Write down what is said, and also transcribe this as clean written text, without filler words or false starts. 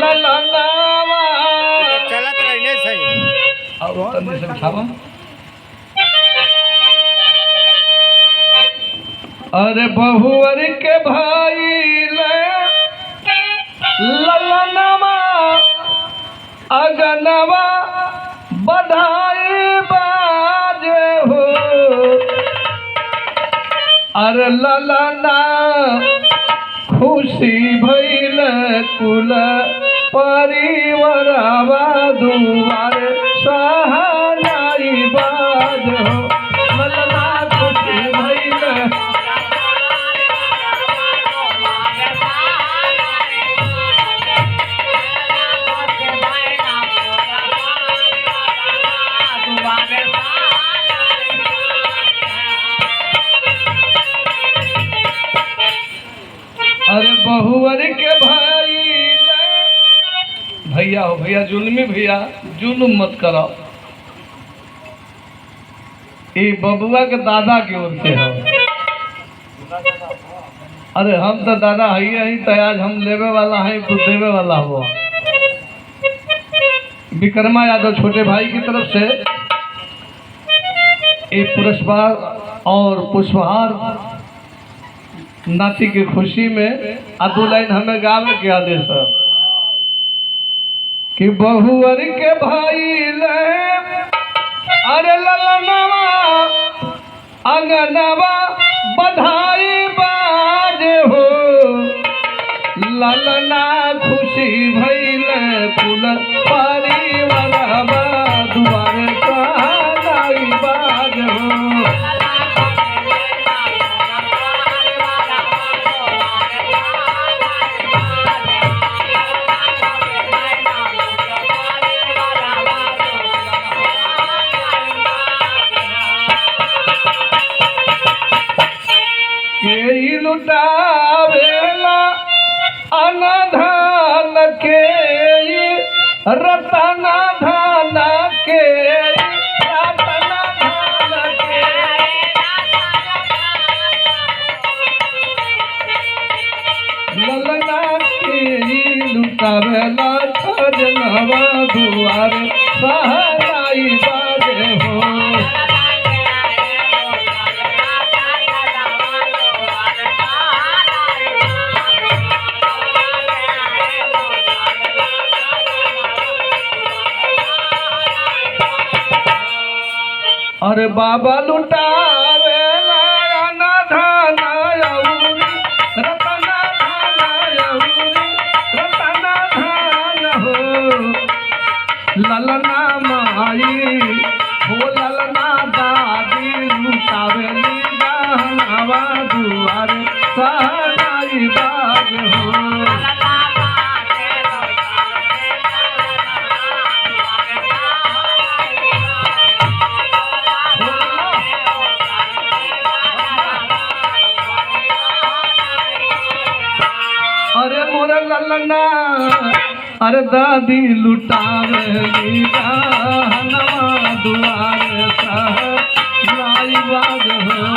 ललनावा चलत रहने सही अरे बहुवर के भाई ले ललनावा अगनवा बधाई बाजे हो अरे ललना खुशी भइल कुल परिवारवा दुआर सहानाई बाज हो ललना खुशी भइल अरे बहुवर के भाई भैया हो भैया जुल्मी भैया जुल्म मत करो ये बबुआ के दादा की ओर से हो अरे हम तो दादा है तो आज हम लेवे वाला है तो देवे वाला हो विक्रमा यादव छोटे भाई की तरफ से एक पुरस्कार और पुष्पहार नाती की खुशी में दो लाइन हमें गावे के आदेश है कि बहुवर के भाई ले अरे ललनवा अंगनवा बधाई बाजे हो ललना खुशी भइल कुल परिवारवा दुआर सहानाई बाज हो लुटावेला अनधान के रतन धान के रतन धान के ललना के लुटावेला खजनवा दुआर सहानाई बाजे हो अरे बाबा लुटावेला अनधान अउरी रतन धान अउरी रतन धान हो ललना माई हो ललना दादी लुटावेली गहनवा दुआर सहानाई बाज हो अरे मोर ललना अरे दादी लुटावेली गहनवा दुआर सहानाई बाज हो